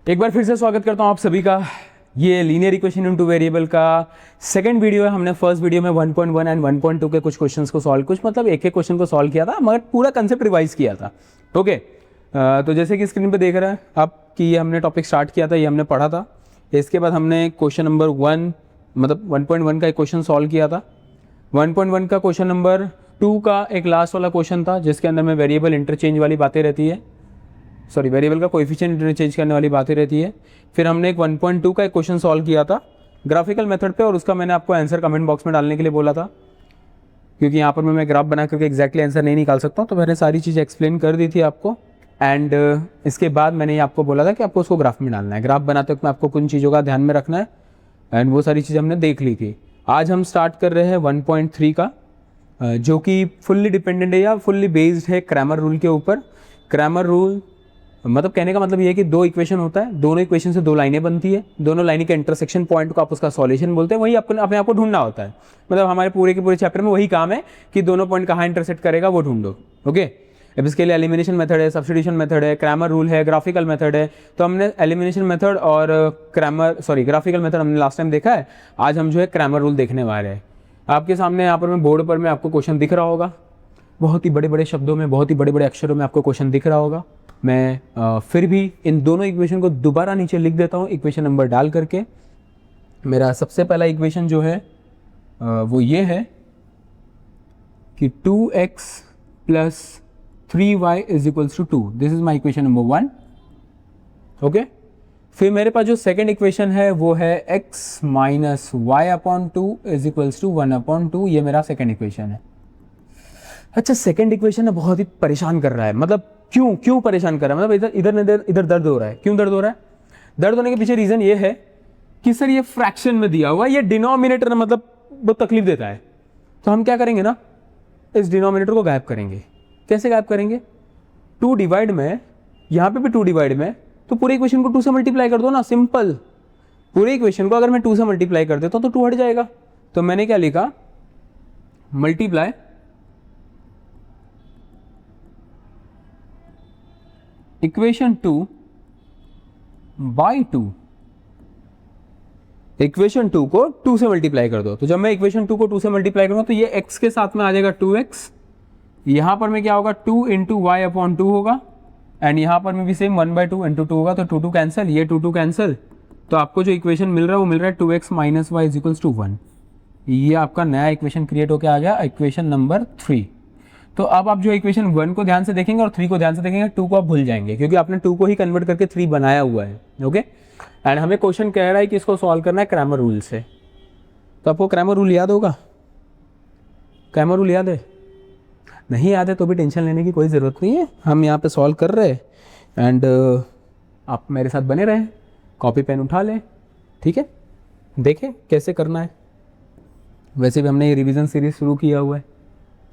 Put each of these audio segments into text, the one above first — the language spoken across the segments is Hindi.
एक बार फिर से स्वागत करता हूँ आप सभी का। ये लीनियर इक्वेशन इनटू वेरिएबल का सेकंड वीडियो है। हमने फर्स्ट वीडियो में 1.1 एंड 1.2 के कुछ क्वेश्चंस को सॉल्व एक एक क्वेश्चन को सॉल्व किया था, मगर पूरा कंसेप्ट रिवाइज किया था। ओके, तो जैसे कि स्क्रीन पे देख रहे हैं आप कि ये हमने टॉपिक स्टार्ट किया था, ये हमने पढ़ा था। इसके बाद हमने क्वेश्चन नंबर 1 मतलब 1.1 का एक क्वेश्चन सॉल्व किया था। 1.1 का क्वेश्चन नंबर 2 का एक लास्ट वाला क्वेश्चन था जिसके अंदर में वेरिएबल इंटरचेंज वाली बातें रहती है, वेरिएबल का कोएफिशिएंट इंटरचेंज करने वाली बातें रहती है। फिर हमने एक 1.2 का एक क्वेश्चन सॉल्व किया था ग्राफिकल मेथड पे, और उसका मैंने आपको आंसर कमेंट बॉक्स में डालने के लिए बोला था, क्योंकि यहाँ पर मैं ग्राफ बना करके एग्जैक्टली आंसर नहीं निकाल सकता हूँ। तो मैंने सारी चीज़ें एक्सप्लेन कर दी थी आपको, एंड इसके बाद मैंने ये आपको बोला था कि आपको उसको ग्राफ में डालना है। ग्राफ बनाते वक्त में आपको कुछ चीज़ों का ध्यान में रखना है, एंड वो सारी चीज़ें हमने देख ली थी। आज हम स्टार्ट कर रहे हैं 1.3 का, जो कि फुल्ली डिपेंडेंट है या फुल्ली बेस्ड है क्रैमर रूल के ऊपर। क्रैमर रूल मतलब कहने का मतलब ये है कि दो इक्वेशन होता है, दोनों इक्वेशन से दो लाइनें बनती है, दोनों लाइनें के इंटरसेक्शन पॉइंट को आप उसका सॉल्यूशन बोलते हैं। वही अपने आप को ढूंढना होता है। मतलब हमारे पूरे के पूरे चैप्टर में वही काम है कि दोनों पॉइंट कहाँ इंटरसेक्ट करेगा वो ढूंढो। ओके, अब इसके लिए एलिमिनेशन मेथड है, सब्स्टिट्यूशन मेथड है, क्रैमर रूल है, ग्राफिकल मेथड है। तो हमने एलिमिनेशन मेथड और ग्राफिकल मेथड हमने लास्ट टाइम देखा है। आज हम जो है क्रैमर रूल देखने वाले हैं। आपके सामने यहाँ पर मैं बोर्ड पर में आपको क्वेश्चन दिख रहा होगा, बहुत ही बड़े बड़े शब्दों में, बहुत ही बड़े बड़े अक्षरों में आपको क्वेश्चन दिख रहा होगा। मैं फिर भी इन दोनों इक्वेशन को दोबारा नीचे लिख देता हूँ इक्वेशन नंबर डाल करके। मेरा सबसे पहला इक्वेशन जो है वो ये है कि 2x plus 3y is equals to 2। This is my equation number 1। Okay, फिर मेरे पास जो सेकेंड इक्वेशन है वो है x minus y upon 2 is equals to 1 upon 2। ये मेरा सेकेंड इक्वेशन है। अच्छा, सेकेंड इक्वेशन ना बहुत ही परेशान कर रहा है। मतलब क्यों परेशान कर रहा है? मतलब इधर दर्द हो रहा है। क्यों दर्द हो रहा है? दर्द होने के पीछे रीजन ये है कि सर ये फ्रैक्शन में दिया हुआ, ये डिनोमिनेटर मतलब बहुत तकलीफ देता है। तो हम क्या करेंगे ना, इस डिनोमिनेटर को गायब करेंगे। कैसे गायब करेंगे? 2 डिवाइड में, यहाँ पे भी 2 डिवाइड में, तो पूरे इक्वेशन को 2 से मल्टीप्लाई कर दो ना, सिंपल। पूरे इक्वेशन को अगर मैं 2 से मल्टीप्लाई कर देता हूँ तो 2 हट जाएगा। तो मैंने क्या लिखा, मल्टीप्लाई इक्वेशन 2 बाई 2। इक्वेशन 2 को 2 से मल्टीप्लाई कर दो। तो जब मैं इक्वेशन 2 को 2 से मल्टीप्लाई करूंगा तो ये x के साथ में आ जाएगा 2x। यहां पर में क्या होगा, 2 इंटू वाई अपॉन 2 होगा, एंड यहां पर में भी सेम 1/2 इंटू 2 होगा। तो 2 कैंसिल, ये 2 कैंसिल। तो आपको जो इक्वेशन मिल रहा है वो मिल रहा है 2x minus y is equals to 1। ये आपका नया इक्वेशन क्रिएट होकर आ गया, इक्वेशन नंबर 3। तो अब आप जो इक्वेशन 1 को ध्यान से देखेंगे और 3 को ध्यान से देखेंगे, 2 को आप भूल जाएंगे क्योंकि आपने 2 को ही कन्वर्ट करके 3 बनाया हुआ है। ओके, एंड हमें क्वेश्चन कह रहा है कि इसको सॉल्व करना है क्रैमर रूल से। तो आपको क्रैमर रूल याद होगा? क्रैमर रूल याद है? नहीं याद है तो भी टेंशन लेने की कोई ज़रूरत नहीं है। हम यहाँ पे सॉल्व कर रहे हैं, एंड आप मेरे साथ बने रहें, कॉपी पेन उठा लें, ठीक है, देखें कैसे करना है। वैसे भी हमने ये रिविज़न सीरीज शुरू किया हुआ है।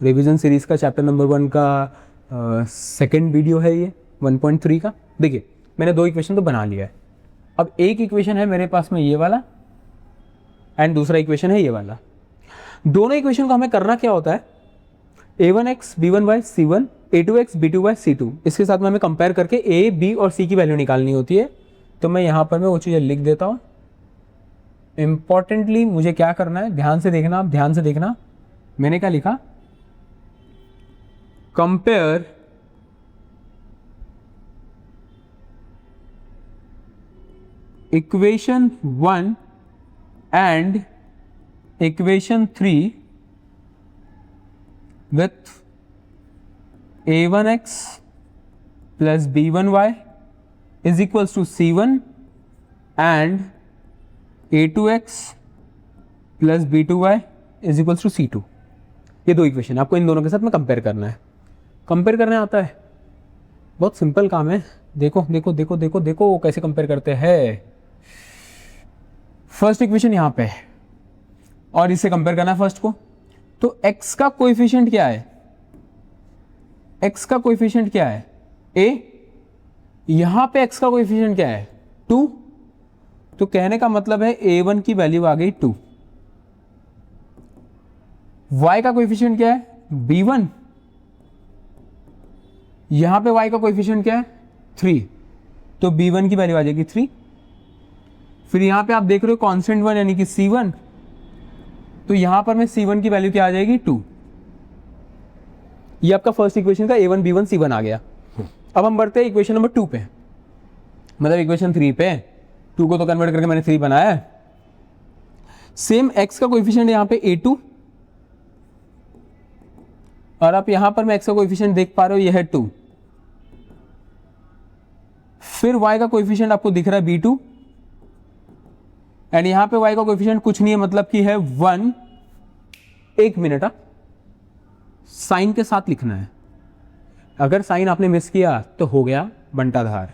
रिवीजन सीरीज़ का चैप्टर नंबर 1 का सेकेंड वीडियो है ये 1.3 का। देखिए, मैंने 2 इक्वेशन तो बना लिया है। अब एक इक्वेशन है मेरे पास में ये वाला, एंड दूसरा इक्वेशन है ये वाला। दोनों इक्वेशन को हमें करना क्या होता है, a1x b1y c1 a2x b2y c2, इसके साथ में हमें कंपेयर करके a, b और c की वैल्यू निकालनी होती है। तो मैं यहाँ पर मैं वो चीज़ें लिख देता हूँ। इंपॉर्टेंटली मुझे क्या करना है, ध्यान से देखना, आप ध्यान से देखना। मैंने क्या लिखा, compare equation 1 and equation 3 with a1x plus b1y is equals to c1 and a2x plus b2y is equals to c2। ये 2 इक्वेशन आपको इन दोनों के साथ में कंपेयर करना है। कंपेयर करने आता है, बहुत सिंपल काम है। देखो देखो देखो देखो देखो कैसे कंपेयर करते हैं। फर्स्ट इक्वेशन यहाँ पे है और इससे कंपेयर करना है फर्स्ट को। तो x का कोएफिशिएंट क्या है, x का कोएफिशिएंट क्या है, a। यहां पे x का कोएफिशिएंट क्या है, 2। तो कहने का मतलब है a1 की वैल्यू आ गई 2। y का कोएफिशिएंट क्या है, b1। यहां पे y का कोएफिशिएंट क्या है, 3। तो b1 की वैल्यू आ जाएगी 3। फिर यहाँ पे आप देख रहे हो कांस्टेंट 1 यानी कि c1, तो यहाँ पर में c1 की वैल्यू क्या आ जाएगी 2। ये आपका फर्स्ट इक्वेशन का a1 b1 c1 आ गया। अब हम बढ़ते हैं इक्वेशन नंबर 2 पे, मतलब इक्वेशन 3 पे। 2 को तो कन्वर्ट करके मैंने 3 बनाया है। सेम x का कोएफिशिएंट यहाँ पे a2, और आप यहां पर मैं x का कोएफिशिएंट देख पा रहे हो, यह है 2। फिर y का कोएफिशिएंट आपको दिख रहा है b2, एंड यहां पे y का कोएफिशिएंट कुछ नहीं है, मतलब कि है 1। एक मिनट, साइन के साथ लिखना है। अगर साइन आपने मिस किया तो हो गया बंटाधार,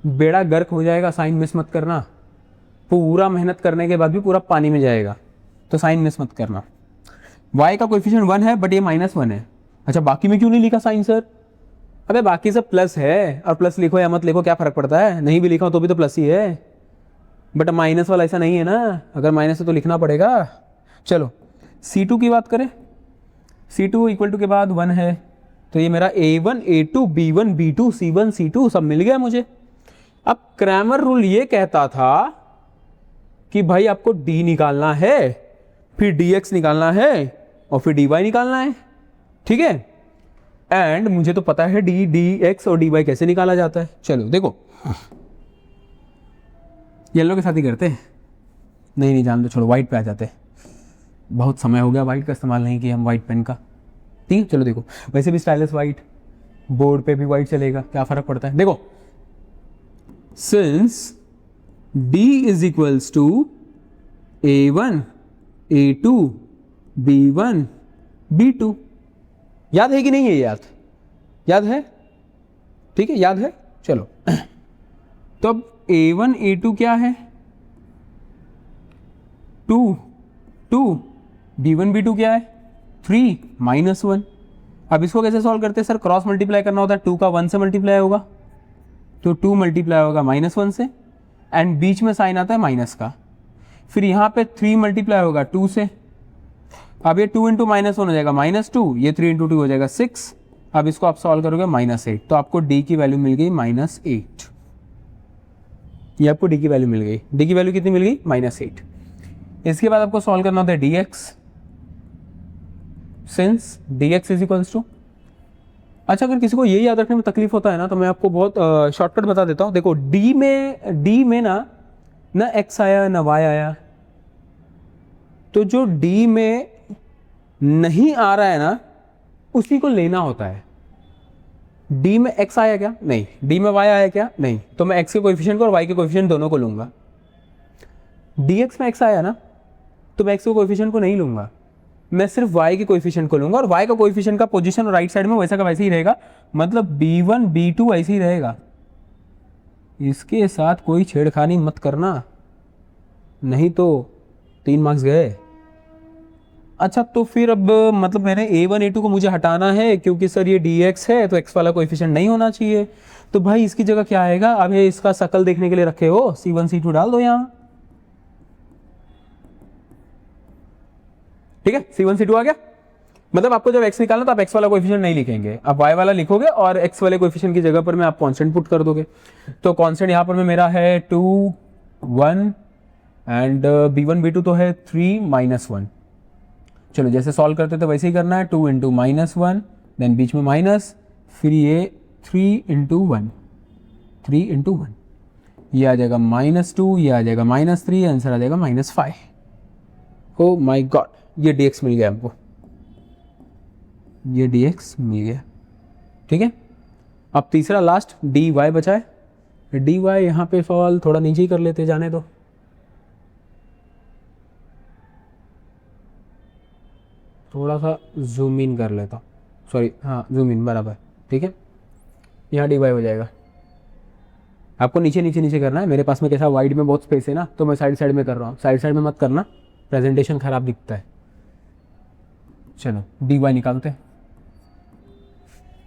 बेड़ा गर्क हो जाएगा। साइन मिस मत करना, पूरा मेहनत करने के बाद भी पूरा पानी में जाएगा, तो साइन मिस मत करना। y का कोएफिशिएंट 1 है, बट ये -1 है। अच्छा, बाकी में क्यों नहीं लिखा साइन सर? अबे बाकी सब प्लस है, और प्लस लिखो या मत लिखो क्या फर्क पड़ता है, नहीं भी लिखा हो तो भी तो प्लस ही है। बट माइनस वाला ऐसा नहीं है ना, अगर माइनस है तो लिखना पड़ेगा। चलो C2 की बात करें, C2 इक्वल टू के बाद 1 है, तो ये मेरा A1 A2 B1 B2 C1 C2 सब मिल गया मुझे। अब क्रैमर रूल ये कहता था कि भाई आपको D निकालना है, फिर dx निकालना है, और फिर dy निकालना है, ठीक है। एंड मुझे तो पता है dx और dy कैसे निकाला जाता है। चलो देखो, येलो के साथ ही करते हैं। नहीं जान दो, छोड़ो, व्हाइट पे आ जाते हैं। बहुत समय हो गया व्हाइट का इस्तेमाल नहीं किया हम, व्हाइट पेन का। ठीक है, चलो देखो, वैसे भी स्टाइलस व्हाइट, बोर्ड पे भी व्हाइट चलेगा, क्या फर्क पड़ता है। देखो, since d is equals to a1 a2 b1 b2, याद है कि नहीं है? याद है, ठीक है, याद है। चलो तो अब a1 a2 क्या है? 2 2, b1 b2 क्या है? 3 -1। अब इसको कैसे सॉल्व करते हैं सर? क्रॉस मल्टीप्लाई करना होता है, 2 का 1 से मल्टीप्लाई होगा, तो 2 मल्टीप्लाई होगा -1 से, एंड बीच में साइन आता है माइनस का। फिर यहाँ पे 3 मल्टीप्लाई होगा 2 से। अब ये 2 इंटू -1 हो जाएगा -2, ये 3 इंटू 2 हो जाएगा 6। अब इसको आप सॉल्व करोगे -8, तो आपको d की वैल्यू मिल गई -8। ये आपको d की वैल्यू मिल गई। d की वैल्यू कितनी मिल गई? -8। इसके बाद आपको सॉल्व करना होता है dx, since dx is equals to. अच्छा, अगर किसी को ये याद रखने में तकलीफ होता है ना, तो मैं आपको बहुत शॉर्टकट बता देता हूँ। देखो, d में ना x आया ना y आया, तो जो d में नहीं आ रहा है ना, उसी को लेना होता है। d में x आया क्या? नहीं। d में y आया क्या? नहीं। तो मैं x के कोएफिशिएंट को और y के कोएफिशिएंट दोनों को लूंगा। dx में x आया ना, तो मैं x के कोएफिशिएंट को नहीं लूंगा, मैं सिर्फ y के कोएफिशिएंट को लूंगा, और y का कोएफिशिएंट का पोजीशन राइट साइड में वैसा का वैसे ही रहेगा, मतलब b1 b2 ऐसे ही रहेगा। इसके साथ कोई छेड़खानी मत करना, नहीं तो 3 मार्क्स गए। अच्छा, तो फिर अब मतलब मैंने a1 a2 को मुझे हटाना है, क्योंकि सर ये dx है, तो x वाला कोएफिशिएंट नहीं होना चाहिए। तो भाई इसकी जगह क्या आएगा? अब ये इसका शकल देखने के लिए रखे हो, c1 c2 डाल दो यहाँ, ठीक है। c1 c2 आ गया। मतलब आपको जब x निकालना तो आप x वाला कोएफिशिएंट नहीं लिखेंगे, आप y वाला लिखोगे, और x वाले कोएफिशिएंट की जगह पर मैं आप कांस्टेंट पुट कर दोगे। तो कांस्टेंट यहाँ पर में मेरा है 2 1, एंड b1 b2 तो है 3 -1। चलो जैसे सॉल्व करते थे वैसे ही करना है। 2 इंटू -1, देन बीच में माइनस, फिर ये 3 इंटू 1, 3 इंटू 1, ये आ जाएगा -2, ये आ जाएगा -3, आंसर आ जाएगा -5। ओ माय गॉड, ये dx मिल गया हमको, ये dx मिल गया, ठीक है। अब तीसरा लास्ट dy बचा है। dy यहाँ पे सवाल थोड़ा नीचे ही कर लेते, जाने दो। थोड़ा सा जूम इन कर लेता हूँ, सॉरी, हाँ जूम इन बराबर, ठीक है। यहाँ dy हो जाएगा। आपको नीचे नीचे नीचे करना है, मेरे पास में कैसा वाइड में बहुत स्पेस है ना, तो मैं साइड साइड में कर रहा हूँ। साइड साइड में मत करना, प्रेजेंटेशन खराब दिखता है। चलो dy निकालते हैं।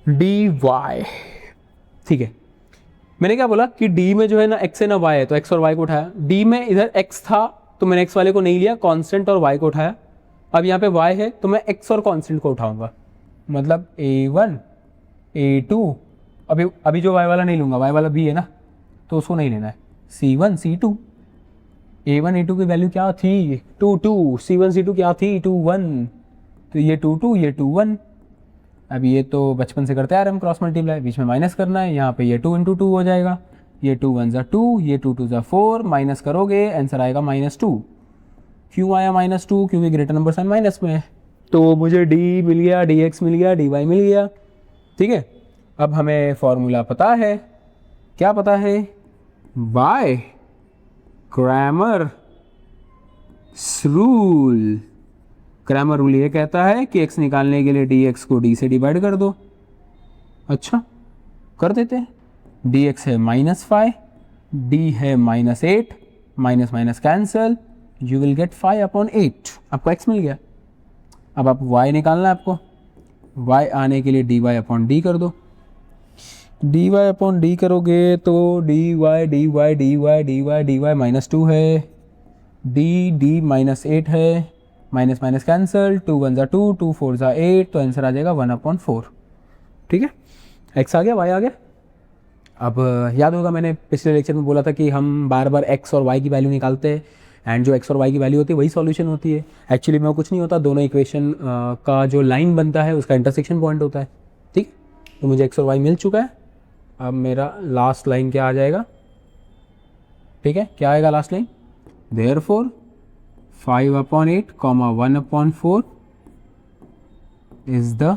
dy, ठीक है। मैंने क्या बोला कि d में जो है ना x है ना y है, तो x और y को उठाया। d में इधर x था तो मैंने x वाले को नहीं लिया, कांस्टेंट और y को उठाया। अब यहाँ पे y है तो मैं x और कांस्टेंट को उठाऊंगा, मतलब a1 a2 अभी जो y वाला नहीं लूँगा, y वाला b है ना, तो उसको नहीं लेना है। C1 C2, A1 A2 की वैल्यू क्या थी 2 2, C1 C2 क्या थी 2 1, तो ये 2 2 ये 2 1। अब ये तो बचपन से करते आ रहे हम क्रॉस मल्टीप्लाई, बीच में माइनस करना है, यहाँ पे ये 2 × 2 हो जाएगा, ये 2 1 ज़ा 2, ये 2 2 ज़ा 4, माइनस करोगे आंसर आएगा -2। क्यों आया -2? क्योंकि ग्रेटर नंबर साइन माइनस में है। तो मुझे d मिल गया, dx मिल गया, dy मिल गया। ठीक है, अब हमें फॉर्मूला पता है, क्या पता है? By Cramer rule. Cramer rule ये कहता है कि x निकालने के लिए dx को d से डिवाइड कर दो। अच्छा, कर देते हैं। dx है -5, d है -8, minus minus cancel, you will get 5/8। आपको x मिल गया। अब आप y निकालना है आपको, y आने के लिए dy/d कर दो। dy/d करोगे तो dy dy dy dy dy -2 है, d -8 है, माइनस माइनस कैंसल, 2 1 ज़ा 2, 2 4 ज़ा 8, तो आंसर आ जाएगा 1/4। ठीक है, x आ गया, y आ गया। अब याद होगा मैंने पिछले लेक्चर में बोला था कि हम बार बार x और y की वैल्यू निकालते हैं, एंड जो x और y की वैल्यू होती है वही सॉल्यूशन होती है। एक्चुअली में वो कुछ नहीं होता, दोनों इक्वेशन का जो लाइन बनता है उसका इंटरसेक्शन पॉइंट होता है। ठीक, तो मुझे x और y मिल चुका है। अब मेरा लास्ट लाइन क्या आ जाएगा? ठीक है, क्या आएगा last line? Therefore 5/8, 1/4 is the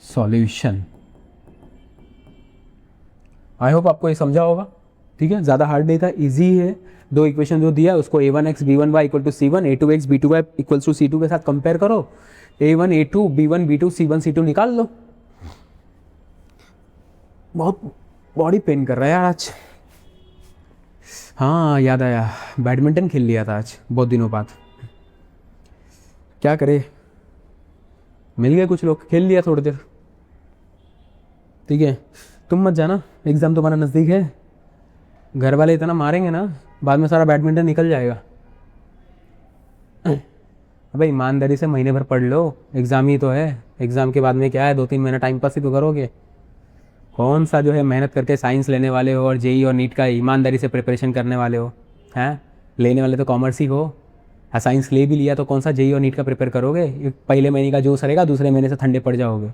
solution. I hope आपको ये समझा होगा। ठीक है, ज़्यादा हार्ड नहीं था, इजी है। दो इक्वेशन जो दिया उसको a1x b1y = c1, a2x b2y = c2 के साथ कंपेयर करो, a1 a2 b1 b2 c1 c2 निकाल लो। बहुत बॉडी पेन कर रहा है यार आज। हाँ, याद आया, बैडमिंटन खेल लिया था आज बहुत दिनों बाद। क्या करे, मिल गए कुछ लोग, खेल लिया थोड़ी देर। ठीक है, तुम मत जाना, एग्ज़ाम तुम्हारा नज़दीक है। घर वाले इतना मारेंगे ना, बाद में सारा बैडमिंटन निकल जाएगा। अबे ईमानदारी से महीने भर पढ़ लो, एग्ज़ाम ही तो है। एग्ज़ाम के बाद में क्या है, 2-3 महीना टाइम पास ही तो करोगे। कौन सा जो है मेहनत करके साइंस लेने वाले हो और जेई और नीट का ईमानदारी से प्रिपरेशन करने वाले हो? हैं, लेने वाले तो कॉमर्स ही हो। हाँ, साइंस ले भी लिया तो कौन सा जेई और नीट का प्रिपेयर करोगे? पहले महीने का जोश रहेगा, दूसरे महीने से ठंडे पड़ जाओगे।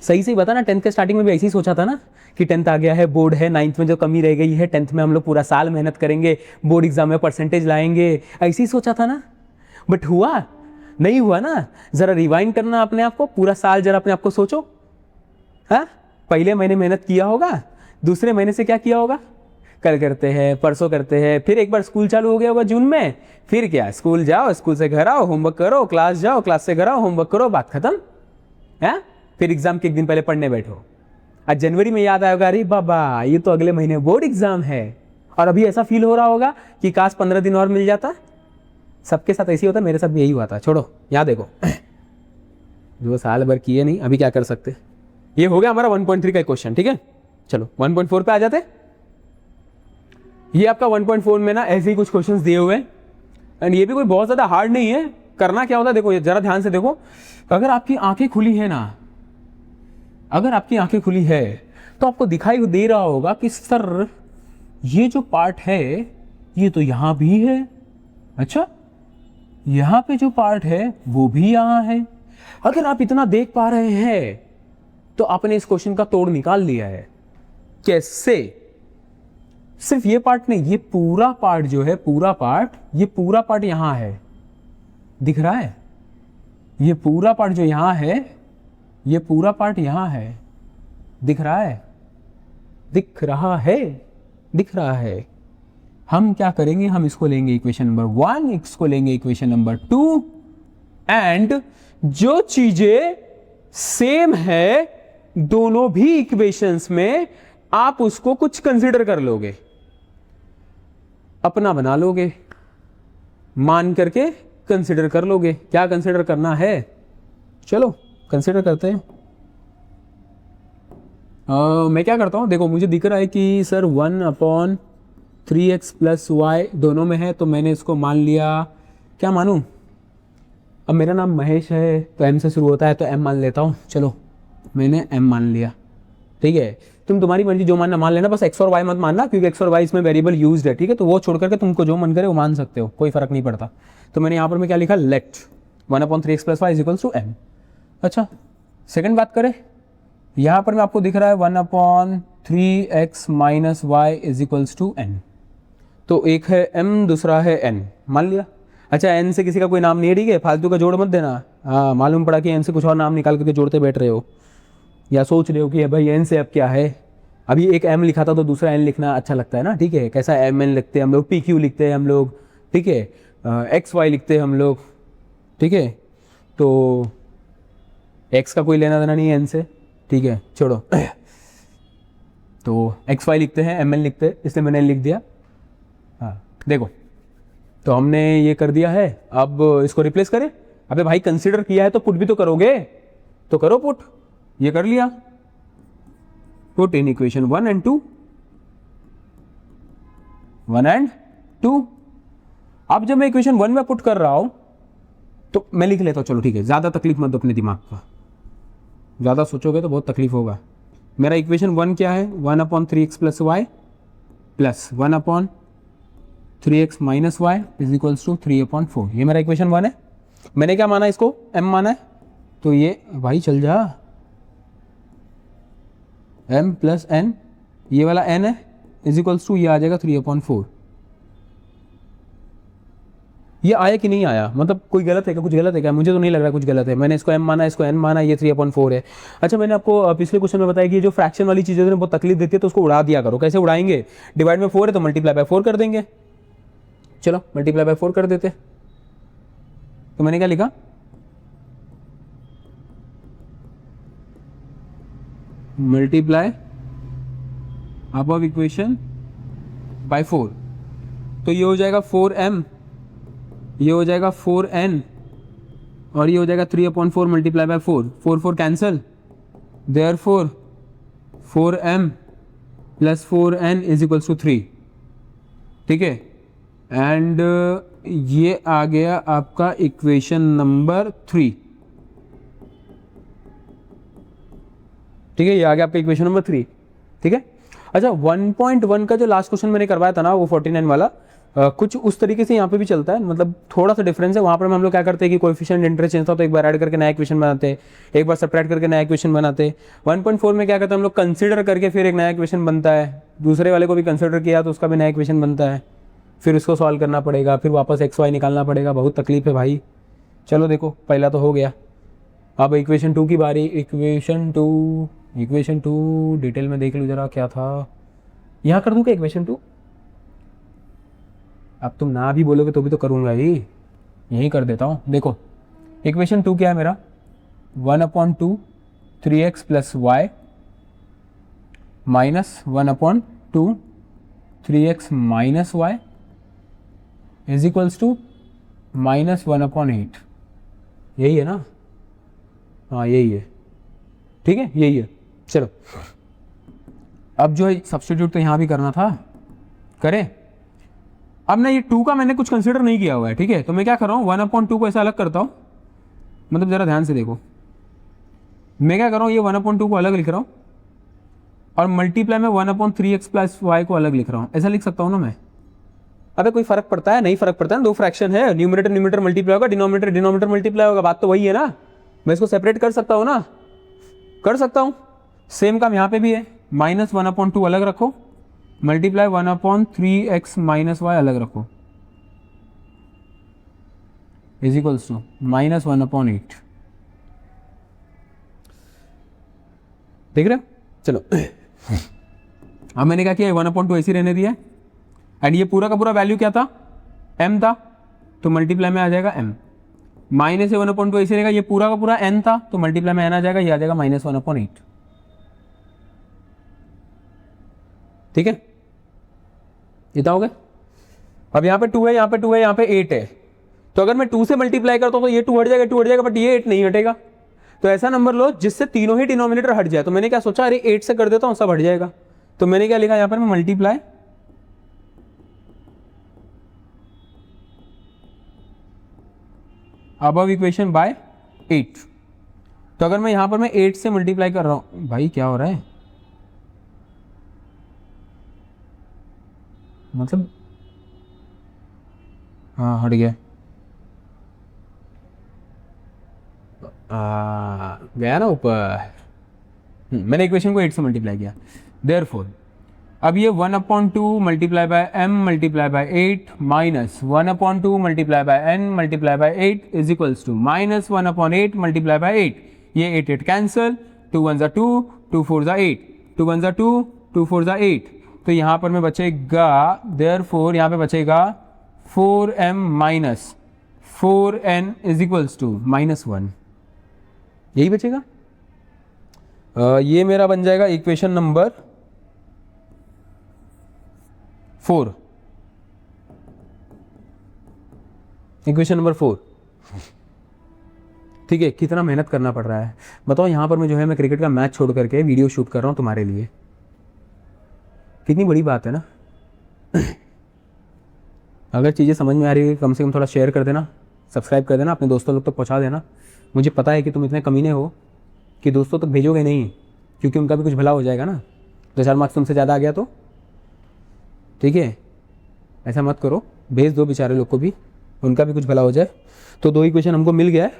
सही से बता ना, 10th के स्टार्टिंग में भी ऐसे ही सोचा था ना कि 10th आ गया है, बोर्ड है, 9th में जो कमी रह गई है 10th में हम लोग पूरा साल मेहनत करेंगे, बोर्ड एग्जाम में परसेंटेज लाएंगे, ऐसे ही सोचा था ना। बट हुआ नहीं हुआ ना। ज़रा रिवाइंड करना अपने आप को, पूरा साल जरा अपने आप को सोचो। हाँ, पहले महीने मेहनत किया होगा, दूसरे महीने से क्या किया होगा? कल करते हैं, परसों करते हैं, फिर एक बार स्कूल चालू हो गया होगा जून में, फिर क्या, स्कूल जाओ, स्कूल से घर आओ, होमवर्क करो, क्लास जाओ, क्लास से घर आओ, होमवर्क करो, बात खत्म है। फिर एग्जाम के एक दिन पहले पढ़ने बैठो। आज जनवरी में याद आएगा, अरे बाबा ये तो अगले महीने बोर्ड एग्जाम है। और अभी ऐसा फील हो रहा होगा कि काश 15 दिन और मिल जाता। सबके साथ ऐसे ही होता, मेरे साथ भी यही हुआ था। छोड़ो, यहाँ देखो, जो साल भर किए नहीं, अभी क्या कर सकते। ये हो गया हमारा 1.3 का क्वेश्चन। ठीक है, चलो 1.4 पे आ जाते। ये आपका 1.4 में ना ऐसे ही कुछ क्वेश्चंस दिए हुए हैं, एंड ये भी कोई बहुत ज़्यादा हार्ड नहीं है। करना क्या होता है, देखो जरा ध्यान से देखो। अगर आपकी आंखें खुली है ना, अगर आपकी आंखें खुली है तो आपको दिखाई दे रहा होगा कि सर ये जो पार्ट है ये तो यहां भी है। अच्छा, यहां पे जो पार्ट है वो भी यहां है। अगर आप इतना देख पा रहे हैं तो आपने इस क्वेश्चन का तोड़ निकाल लिया है। कैसे? सिर्फ ये पार्ट नहीं, ये पूरा पार्ट जो है, पूरा पार्ट, ये पूरा पार्ट यहां है, दिख रहा है? ये पूरा पार्ट जो यहां है, ये पूरा पार्ट यहां है, दिख रहा है? दिख रहा है, दिख रहा है। हम क्या करेंगे, हम इसको लेंगे इक्वेशन नंबर 1, इसको लेंगे इक्वेशन नंबर 2, एंड जो चीजें सेम है दोनों भी इक्वेशंस में, आप उसको कुछ कंसिडर कर लोगे, अपना बना लोगे, मान करके कंसिडर कर लोगे। क्या कंसिडर करना है, चलो कंसिडर करते हैं। मैं क्या करता हूं, देखो मुझे दिख रहा है कि सर 1/3x + y दोनों में है, तो मैंने इसको मान लिया। क्या मानूं? अब मेरा नाम महेश है तो m से शुरू होता है, तो m मान लेता हूं। चलो मैंने m मान लिया। ठीक है, तुम्हारी मर्जी जो मानना मान लेना, बस एक्स और वाई मत मानना, क्योंकि एक्स और वाई इसमें वेरिएबल यूज्ड है, ठीक है, तो वो छोड़ करके तुमको जो मन करे वो मान सकते हो, कोई फर्क नहीं पड़ता। तो मैंने यहाँ पर मैं क्या लिखा, let 1/3x + y is m। अच्छा, सेकंड बात करें, यहाँ पर मैं आपको दिख रहा है 1/3x - y इज n। तो एक है m, दूसरा है n, मान लिया। अच्छा, n से किसी का कोई नाम नहीं है, ठीक है, फालतू का जोड़ मत देना। हाँ, मालूम पड़ा कि n से कुछ और नाम निकाल करके जोड़ते बैठ रहे हो, या सोच रहे हो कि भाई n से अब क्या है। अभी एक m लिखा था तो दूसरा n लिखना अच्छा लगता है ना, ठीक है, कैसा mn लिखते हैं हम लोग, pq लिखते हैं हम लोग, ठीक है, xy लिखते हैं हम लोग, ठीक है। तो x का कोई लेना देना नहीं है n से, ठीक है, छोड़ो। तो xy लिखते हैं, mn लिखते हैं, इसलिए मैंने n लिख दिया। हाँ देखो, तो हमने ये कर दिया है, अब इसको रिप्लेस करें। अबे भाई कंसीडर किया है तो पुट भी तो करोगे, तो करो पुट। ये कर लिया, put in equation 1 and 2, 1 and 2। अब जब मैं इक्वेशन 1 में पुट कर रहा हूं तो मैं लिख लेता हूं, चलो ठीक है, ज्यादा तकलीफ मत दो अपने दिमाग का, ज्यादा सोचोगे तो बहुत तकलीफ होगा। मेरा इक्वेशन 1 क्या है, 1/3x + y plus 1/3x - y is equals to 3/4। ये मेरा इक्वेशन 1 है। मैंने क्या माना, इसको m माना है, तो ये भाई चल जा, m + n, ये वाला n है, इज इक्वल्स टू ये आ जाएगा 3/4। ये आया कि नहीं आया, मतलब कोई गलत है क्या, कुछ गलत है क्या? मुझे तो नहीं लग रहा कुछ गलत है। मैंने इसको m माना, इसको n माना, ये 3/4 है। अच्छा, मैंने आपको पिछले क्वेश्चन में बताया कि ये जो फ्रैक्शन वाली चीज़ें बहुत तकलीफ देती है तो उसको उड़ा दिया करो। कैसे उड़ाएंगे, डिवाइड में 4 है तो मल्टीप्लाई बाय 4 कर देंगे। चलो मल्टीप्लाई बाय 4 कर देते। तो मैंने क्या लिखा, मल्टीप्लाई अबव इक्वेशन बाय 4, तो ये हो जाएगा 4m, ये हो जाएगा 4n, और ये हो जाएगा 3/4 multiply by 4, 4 cancel, therefore 4m + 4n is equals to 3, ठीक है। एंड ये आ गया आपका इक्वेशन नंबर 3, ठीक है, ये आ गया आपका इक्वेशन नंबर 3, ठीक है। अच्छा, 1.1 का जो लास्ट क्वेश्चन मैंने करवाया था ना, वो 49 वाला, कुछ उस तरीके से यहाँ पे भी चलता है, मतलब थोड़ा सा डिफरेंस है। वहाँ पर हम लोग क्या करते हैं कि कोएफिशिएंट इंटरचेंज था तो एक बार ऐड करके नया इक्वेशन बनाते हैं, एक बार सब्ट्रैक्ट करके नया इक्वेशन बनाते हैं। 1.4 में क्या करते हैं हम लोग, कंसिडर करके फिर एक नया इक्वेशन बनता है, दूसरे वाले को भी कंसिडर किया तो उसका भी नया इक्वेशन बनता है, फिर उसको सॉल्व करना पड़ेगा, फिर वापस XY निकालना पड़ेगा, बहुत तकलीफ है भाई। चलो देखो, पहला तो हो गया, अब इक्वेशन 2 की बारी। इक्वेशन 2 डिटेल में देख लो जरा क्या था, यहाँ कर दूँ क्या इक्वेशन 2? अब तुम ना भी बोलोगे तो भी तो करूँगा ही, यही कर देता हूँ। देखो इक्वेशन 2 क्या है मेरा, 1/2 3x + y minus 1/2 3x - y is equals to -1/8। यही है ना, हाँ यही है, ठीक है, यही है। चलो अब जो है सब्स्टिट्यूट तो यहाँ भी करना था, करें। अब ना ये 2 का मैंने कुछ कंसिडर नहीं किया हुआ है, ठीक है, तो मैं क्या कर रहा हूँ, 1/2 को ऐसा अलग करता हूँ, मतलब ज़रा ध्यान से देखो, मैं क्या कर रहा हूँ, ये 1/2 को अलग लिख रहा हूँ और मल्टीप्लाई में 1/3x + y को अलग लिख रहा हूँ। ऐसा लिख सकता हूँ ना मैं? अबे कोई फर्क पड़ता है? नहीं फर्क पड़ता है ना, 2 फ्रैक्शन है, न्यूमरेटर मल्टीप्लाई होगा, डिनोमिनेटर मल्टीप्लाई होगा, बात तो वही है ना। मैं इसको सेपरेट कर सकता हूँ ना, कर सकता हूँ। सेम काम यहाँ पे भी है, -1/2 अलग रखो, मल्टीप्लाई 1/3x - y अलग रखो, इज इक्वल्स टू -1/8। देख रहे हो? चलो अब मैंने क्या किया, 1/2 ऐसे रहने दिया, एंड ये पूरा का पूरा वैल्यू क्या था, m था, तो मल्टीप्लाई में आ जाएगा m, माइनस 1/2 ऐसे रहेगा, ये पूरा का पूरा n था, तो मल्टीप्लाई में n आ जाएगा, ये आ जाएगा -1/8, ठीक है, इतना हो गया। अब यहाँ पे 2 है, यहाँ पे 2 है, यहाँ पे 8 है, तो अगर मैं 2 से मल्टीप्लाई करता हूँ तो ये 2 हट जाएगा, 2 हट जाएगा, बट ये 8 नहीं हटेगा। तो ऐसा नंबर लो जिससे तीनों ही डिनोमिनेटर हट जाए। तो मैंने क्या सोचा, अरे 8 से कर देता हूँ, सब हट जाएगा। तो मैंने क्या लिखा यहाँ पर, मैं मल्टीप्लाई अबव इक्वेशन बाय 8। तो अगर मैं यहाँ पर मैं 8 से मल्टीप्लाई कर रहा हूँ, भाई क्या हो रहा है, मतलब हाँ हट गया, गया ना ऊपर। मैंने इक्वेशन को 8 से मल्टीप्लाई किया। देयरफॉर अब ये 1/2 multiply by m multiply by 8 minus 1/2 multiply by n multiply by 8 is equals to minus 1/8 multiply by 8। ये 8 कैंसल, 2 1 2, 2 4 8, 2 1 2, 2 4 8। तो यहाँ पर में बचेगा, देयरफॉर यहाँ पे बचेगा 4m minus 4n is equals to -1, यही बचेगा। ये मेरा बन जाएगा इक्वेशन नंबर 4, इक्वेशन नंबर 4। ठीक है, कितना मेहनत करना पड़ रहा है बताओ। यहाँ पर मैं जो है मैं क्रिकेट का मैच छोड़ करके वीडियो शूट कर रहा हूँ तुम्हारे लिए, कितनी बड़ी बात है ना। अगर चीज़ें समझ में आ रही है कम से कम थोड़ा शेयर कर देना, सब्सक्राइब कर देना, अपने दोस्तों लोग तक पहुँचा देना। मुझे पता है कि तुम इतने कमीने हो कि दोस्तों तक भेजोगे नहीं, क्योंकि उनका भी कुछ भला हो जाएगा ना। 2-4 मार्क्स तुमसे ज़्यादा आ गया तो ठीक है, ऐसा मत करो, भेज दो बेचारे लोग को भी, उनका भी कुछ भला हो जाए। तो 2 इक्वेशन हमको मिल गया है,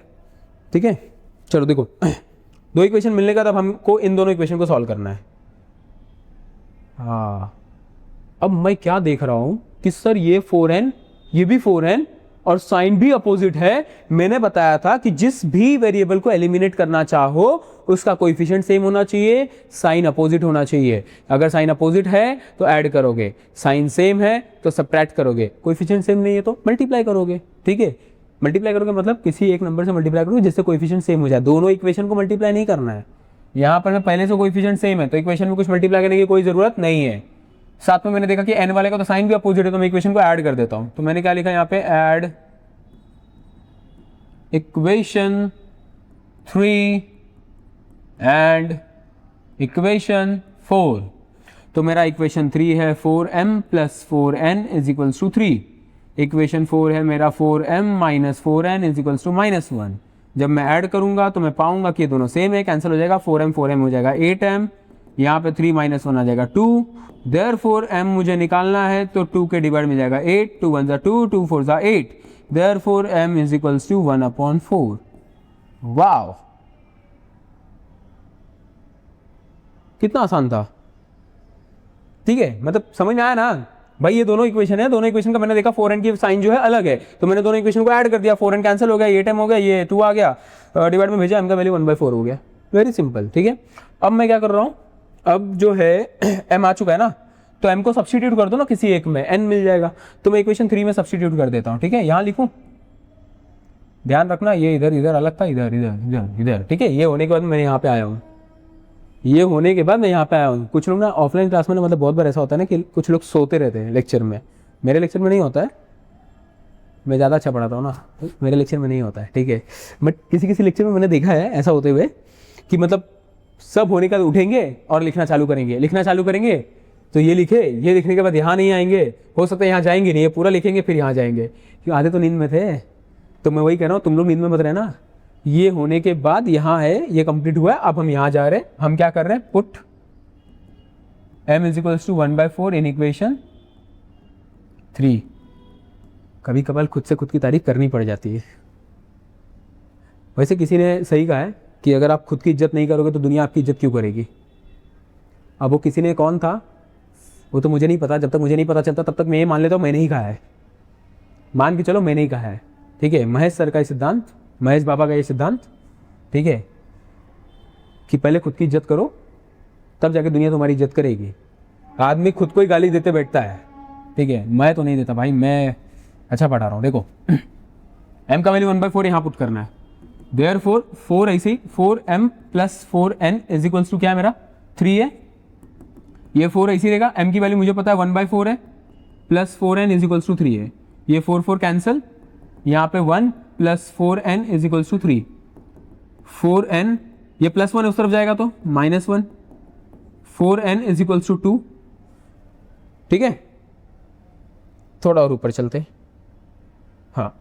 ठीक है। चलो देखो 2 इक्वेशन मिलने का, तब हमको इन दोनों इक्वेशन को सॉल्व करना है। हाँ, अब मैं क्या देख रहा हूँ कि सर ये 4n, ये भी 4n और साइन भी अपोजिट है। मैंने बताया था कि जिस भी वेरिएबल को एलिमिनेट करना चाहो उसका कोएफिशिएंट सेम होना चाहिए, साइन अपोजिट होना चाहिए। अगर साइन अपोजिट है तो ऐड करोगे, साइन सेम है तो सब्ट्रैक्ट करोगे, कोएफिशिएंट सेम नहीं है तो मल्टीप्लाई करोगे। ठीक है, मल्टीप्लाई करोगे मतलब किसी एक नंबर से मल्टीप्लाई करोगे जिससे कोएफिशिएंट सेम हो जाए। दोनों इक्वेशन को मल्टीप्लाई नहीं करना है। यहाँ पर पहले से कोएफिशिएंट सेम है तो इक्वेशन में कुछ मल्टीप्लाई करने की कोई जरूरत नहीं है। साथ में मैंने देखा कि n वाले का तो साइन भी अपोजिट है, तो मैं इक्वेशन को ऐड कर देता हूं। तो मैंने क्या लिखा यहाँ पे, ऐड इक्वेशन 3 एंड इक्वेशन 4। तो मेरा इक्वेशन 3 है 4m plus 4n is equals to 3। Equation 4 है मेरा 4m minus 4n is equals to -1। जब मैं ऐड करूंगा तो मैं पाऊंगा कि ये दोनों सेम है, कैंसिल हो जाएगा, 4m 4m हो जाएगा 8m, यहाँ पे 3 - 1 आ जाएगा 2। देयरफॉर m मुझे निकालना है तो 2 के डिवाइड में जाएगा 8, 2 1 2, 2 4 8। Therefore m is equals to 1/4। Wow, कितना आसान था। ठीक है, मतलब समझ में आया ना भाई। ये दोनों इक्वेशन है, दोनों इक्वेशन का मैंने देखा 4n की साइन जो है अलग है, तो मैंने दोनों इक्वेशन को ऐड कर दिया। 4n कैंसिल हो गया, 8m हो गया, ये 2 आ गया, डिवाइड में भेजा, m का वैल्यू 1/4 हो गया। Very simple. ठीक है, अब मैं क्या कर रहा हूँ, अब जो है m आ चुका है ना, तो m को सब्स्टिट्यूट कर दो ना किसी एक में, n मिल जाएगा। तो मैं इक्वेशन 3 में सब्स्टिट्यूट कर देता हूँ। ठीक है, यहाँ लिखूँ, ध्यान रखना ये इधर इधर अलग था, इधर इधर इधर इधर। ठीक है, ये होने के बाद मैं यहाँ पे आया हूँ, ये होने के बाद मैं यहाँ पे आया हूँ। कुछ लोग ना ऑफलाइन क्लास में ना, मतलब बहुत बार ऐसा होता है ना कि कुछ लोग सोते रहते हैं लेक्चर में। मेरे लेक्चर में नहीं होता है, मैं ज़्यादा अच्छा पढ़ाता हूँ ना, मेरे लेक्चर में नहीं होता है। ठीक है, बट किसी किसी लेक्चर में मैंने देखा है ऐसा होते हुए कि मतलब सब होने के बाद उठेंगे और लिखना चालू करेंगे, लिखना चालू करेंगे तो ये लिखे, ये लिखने के बाद यहाँ नहीं आएंगे, हो सकता है यहाँ जाएंगे नहीं, ये पूरा लिखेंगे फिर यहाँ जाएंगे, क्यों आधे तो नींद में थे। तो मैं वही कह रहा हूँ, तुम लोग नींद में मत रहना। ये होने के बाद यहाँ है, ये कंप्लीट हुआ है, अब हम यहाँ जा रहे हैं। हम क्या कर रहे हैं, put m is equals to 1/4 in equation 3। कभी कभार खुद से खुद की तारीफ करनी पड़ जाती है। वैसे किसी ने सही कहा है कि अगर आप खुद की इज्जत नहीं करोगे तो दुनिया आपकी इज्जत क्यों करेगी। अब वो किसी ने कौन था वो तो मुझे नहीं पता, जब तक मुझे नहीं पता चलता तब तक मैं ये मान लेता हूँ मैंने ही कहा है, मान के चलो मैंने ही कहा है। ठीक है, महेश सर का ये सिद्धांत, महेश बाबा का ये सिद्धांत, ठीक है, कि पहले खुद की इज्जत करो तब जाके दुनिया तुम्हारी इज्जत करेगी। आदमी खुद को ही गाली देते बैठता है। ठीक है, मैं तो नहीं देता भाई, मैं अच्छा पढ़ा रहा हूँ। देखो m का वैल्यू 1/4 यहाँ पुट करना है। देयरफॉर 4 ऐसे 4m plus 4n is equals to क्या है मेरा 3 है, ये 4 ऐसी रहेगा। m की वैल्यू मुझे पता है 1/4 है, plus 4n is equals to 3 है, ये 4 कैंसिल, यहाँ पे 1 plus 4n is equals to 3। 4n ये +1 उस तरफ जाएगा तो -1, 4n इज इक्वल्स टू 2। ठीक है, थोड़ा और ऊपर चलते। हाँ,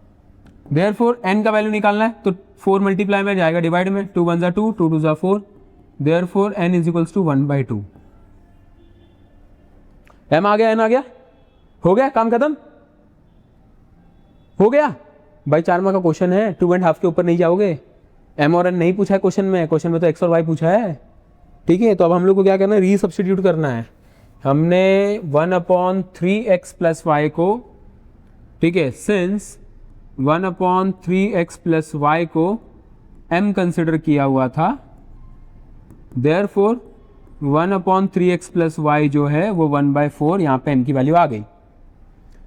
देयरफॉर n का वैल्यू निकालना है तो 4 मल्टीप्लाई में जाएगा डिवाइड में, 2 1 2, 2 2 4। Therefore n is equals to 1/2। m आ गया, n आ गया, हो गया काम खत्म, हो गया भाई। 4 मार्क का क्वेश्चन है, 2.5 के ऊपर नहीं जाओगे। एम और एन नहीं पूछा है क्वेश्चन में तो एक्स और वाई पूछा है, ठीक है। तो अब हम लोग को क्या करना है, रीसब्स्टिट्यूट करना है। हमने 1/3x प्लस वाई को, ठीक है, सिंस 1/3x प्लस वाई को m कंसिडर किया हुआ था, देयरफॉर 1/3x प्लस वाई जो है वो 1/4, यहाँ पे m की वैल्यू आ गई।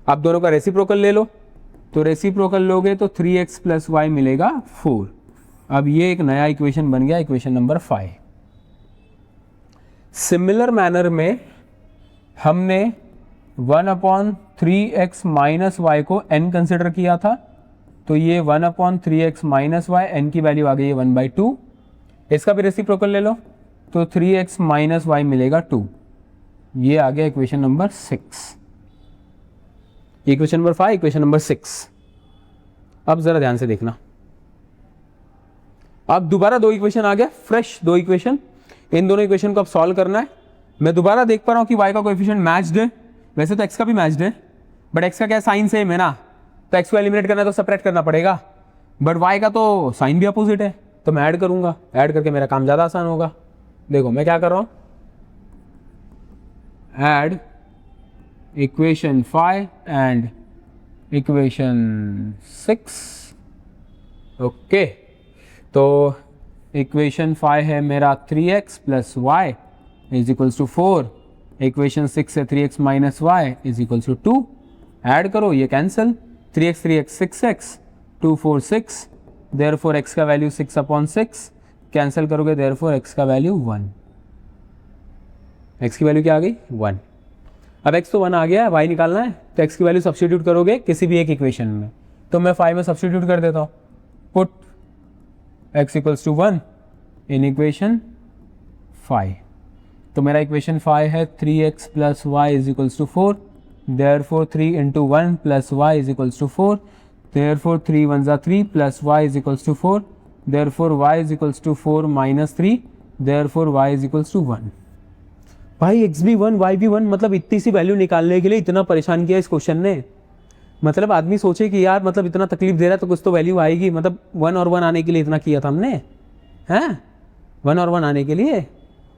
आप दोनों का रेसिप्रोकल ले लो, तो रेसिप्रोकल लोगे तो 3x प्लस वाई मिलेगा 4। अब ये एक नया इक्वेशन बन गया, इक्वेशन नंबर 5। सिमिलर मैनर में हमने 1/3x माइनस वाई को n कंसिडर किया था, तो ये 1/3x माइनस वाई, n की वैल्यू आ गई है 1/2। इसका भी रेसिप्रोकल ले लो, तो 3x माइनस वाई मिलेगा 2। ये आ गया equation number 6। Equation number 5, equation number 6। अब जरा ध्यान से देखना, अब दोबारा 2 इक्वेशन आ गया, फ्रेश 2 इक्वेशन। इन दोनों इक्वेशन को अब सॉल्व करना है। मैं दोबारा देख पा रहा हूं कि y का कोएफिशिएंट मैच्ड है, वैसे तो x का भी मैच्ड है, बट x का क्या साइन सेम है ना, तो x को एलिमिनेट करना है तो सेपरेट करना पड़ेगा, बट y का तो साइन भी अपोजिट है, तो मैं ऐड करूंगा। ऐड करके मेरा काम ज़्यादा आसान होगा। देखो मैं क्या कर रहा हूं, add equation 5 and equation 6। Okay, तो इक्वेशन 5 है मेरा 3x plus y is equals to 4, equation 6 है 3x minus y is equals to 2। Add करो, ये cancel, 3x 6x, 2 4 6, therefore x का वैल्यू 6/6, कैंसिल करोगे देयरफॉर x का वैल्यू 1। x की वैल्यू क्या आ गई, 1। अब x तो 1 आ गया है, y निकालना है, तो x की वैल्यू सब्स्टिट्यूट करोगे किसी भी एक इक्वेशन में, तो मैं 5 में सब्स्टिट्यूट कर देता हूँ। Put x equals to 1 in equation 5, तो मेरा इक्वेशन 5 है 3x plus y is equals to 4, therefore 3 into 1 plus y is equals to 4, therefore 3 1 जा 3 plus y is equals to 4, therefore y is equals to 4 minus 3, therefore y is equals to 1। भाई x भी 1 y भी 1, मतलब इतनी सी वैल्यू निकालने के लिए इतना परेशान किया इस क्वेश्चन ने। मतलब आदमी सोचे कि यार मतलब इतना तकलीफ दे रहा है तो कुछ तो वैल्यू आएगी, मतलब 1 और 1 आने के लिए इतना किया था हमने, हैं 1 और 1 आने के लिए,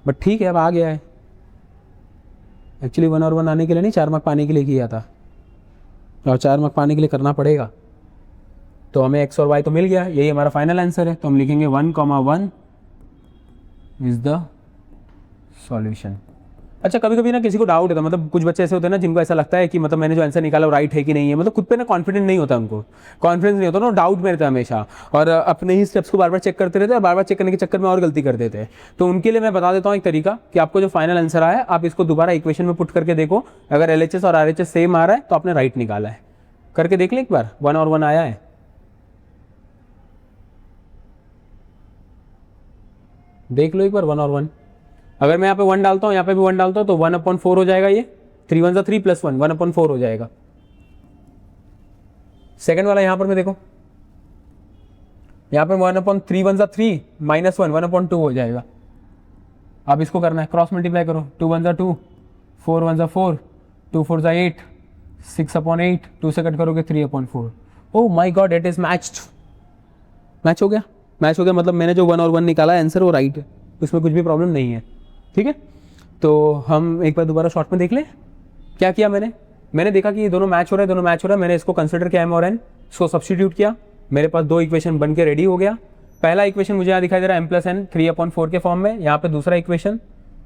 बट ठीक है अब आ गया है। एक्चुअली 1 और 1 आने के लिए नहीं, 4 मार्क पाने के लिए किया था, और 4 मार्क पाने के लिए करना पड़ेगा। तो हमें x और y तो मिल गया, यही हमारा फाइनल आंसर है। तो हम लिखेंगे 1,1 इज द सॉल्यूशन। अच्छा, कभी कभी ना किसी को डाउट होता है, मतलब कुछ बच्चे ऐसे होते हैं ना जिनको ऐसा लगता है कि मतलब मैंने जो आंसर निकाला वो राइट है कि नहीं है, मतलब खुद पे ना कॉन्फिडेंट नहीं होता, उनको कॉन्फिडेंस नहीं होता ना, डाउट में रहता है हमेशा, और अपने ही स्टेप्स को बार बार चेक करते रहते हैं, और बार बार चेक करने के चक्कर में और गलती कर देते हैं। तो उनके लिए मैं बता देता हूँ एक तरीका कि आपको जो फाइनल आंसर आया आप इसको दोबारा इक्वेशन में पुट करके देखो, अगर LHS और RHS सेम आ रहा है तो आपने राइट निकाला है। करके देख ले एक बार, 1 और 1 आया है, देख लो एक बार 1 और 1। अगर मैं यहाँ पे 1 डालता हूँ, यहाँ पे भी 1 डालता हूँ, तो 1/4 हो जाएगा, ये 3 1 3 प्लस 1 1/4 हो जाएगा। सेकंड वाला यहाँ पर मैं देखो, यहाँ पे 1/3 1 3 माइनस 1 1/2 हो जाएगा। अब इसको करना है, क्रॉस मल्टीप्लाई करो, 2 1 2, 4 1 4, 2 4 8, 6/8, 2 से कट करोगे 3/4। Oh my God, it is matched, match हो गया, मैच हो गया, मतलब मैंने जो 1 और 1 निकाला आंसर वो राइट है, उसमें कुछ भी प्रॉब्लम नहीं है, ठीक है। तो हम एक बार दोबारा शॉर्ट में देख लें क्या किया मैंने देखा कि ये दोनों मैच हो रहे हैं, दोनों मैच हो रहा है, मैंने इसको कंसिडर किया m और n, इसको सब्स्टिट्यूट किया, मेरे पास 2 इक्वेशन बन के रेडी हो गया। पहला इक्वेशन मुझे यहाँ दिखाई दे रहा है m प्लस n 3/4 के फॉर्म में, यहाँ पे दूसरा इक्वेशन,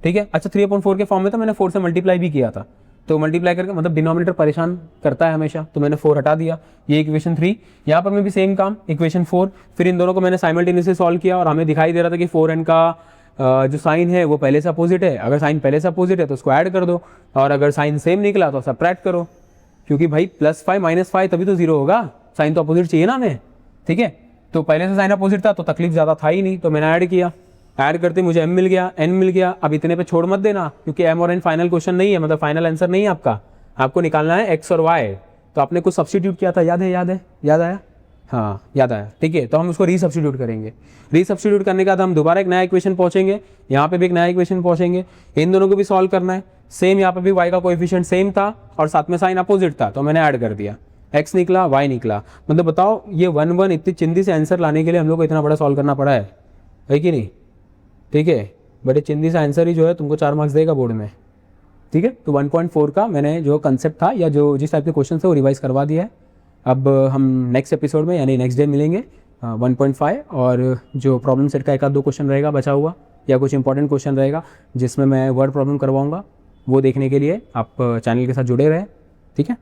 ठीक है। अच्छा 3/4 के फॉर्म में तो मैंने 4 से मल्टीप्लाई भी किया था, तो मल्टीप्लाई करके मतलब डिनोमिनेटर परेशान करता है हमेशा, तो मैंने 4 हटा दिया, ये इक्वेशन 3। यहाँ पर मैं भी सेम काम, इक्वेशन 4, फिर इन दोनों को मैंने साइमल्टेनियसली सॉल्व किया, और हमें दिखाई दे रहा था कि 4n का जो साइन है वो पहले से अपोजिट है, अगर साइन पहले से अपोजिट है तो उसको ऐड कर दो, और अगर साइन सेम निकला तो सब्ट्रैक्ट करो, क्योंकि भाई +5 -5 तभी तो 0 होगा, साइन तो अपोजिट चाहिए ना हमें, ठीक है। तो पहले से साइन अपोजिट था तो तकलीफ ज़्यादा था ही नहीं, तो मैंने ऐड किया, ऐड करते मुझे m मिल गया, n मिल गया। अब इतने पे छोड़ मत देना, क्योंकि m और n फाइनल क्वेश्चन नहीं है, मतलब फाइनल आंसर नहीं है आपका, आपको निकालना है x और y। तो आपने कुछ सब्स्टिट्यूट किया था, याद है, याद आया हाँ याद आया, ठीक है। तो हम उसको रीसब्स्टिट्यूट करेंगे। रीसब्स्टिट्यूट करने के बाद हम दोबारा एक नया इक्वेशन पहुंचेंगे, यहाँ पे भी एक नया इक्वेशन पहुंचेंगे, इन दोनों को भी सॉल्व करना है। सेम यहाँ पे भी y का कोएफिशिएंट सेम था और साथ में साइन अपोजिट था, तो मैंने ऐड कर दिया, x निकला y निकला। मतलब बताओ ये 1 1 इतनी चिंदी से आंसर लाने के लिए हम लोग को इतना बड़ा सॉल्व करना पड़ा है कि नहीं, ठीक है। बड़े चिंदी सा आंसर ही जो है तुमको 4 मार्क्स देगा बोर्ड में, ठीक है। तो 1.4 का मैंने जो कंसेप्ट था या जो जिस टाइप के क्वेश्चन थे वो रिवाइज करवा दिया है। अब हम नेक्स्ट एपिसोड में यानी नेक्स्ट डे मिलेंगे 1.5, और जो प्रॉब्लम सेट का एक आध दो क्वेश्चन रहेगा बचा हुआ या कुछ इंपॉर्टेंट क्वेश्चन रहेगा जिसमें मैं वर्ड प्रॉब्लम करवाऊंगा, वो देखने के लिए आप चैनल के साथ जुड़े रहें, ठीक है।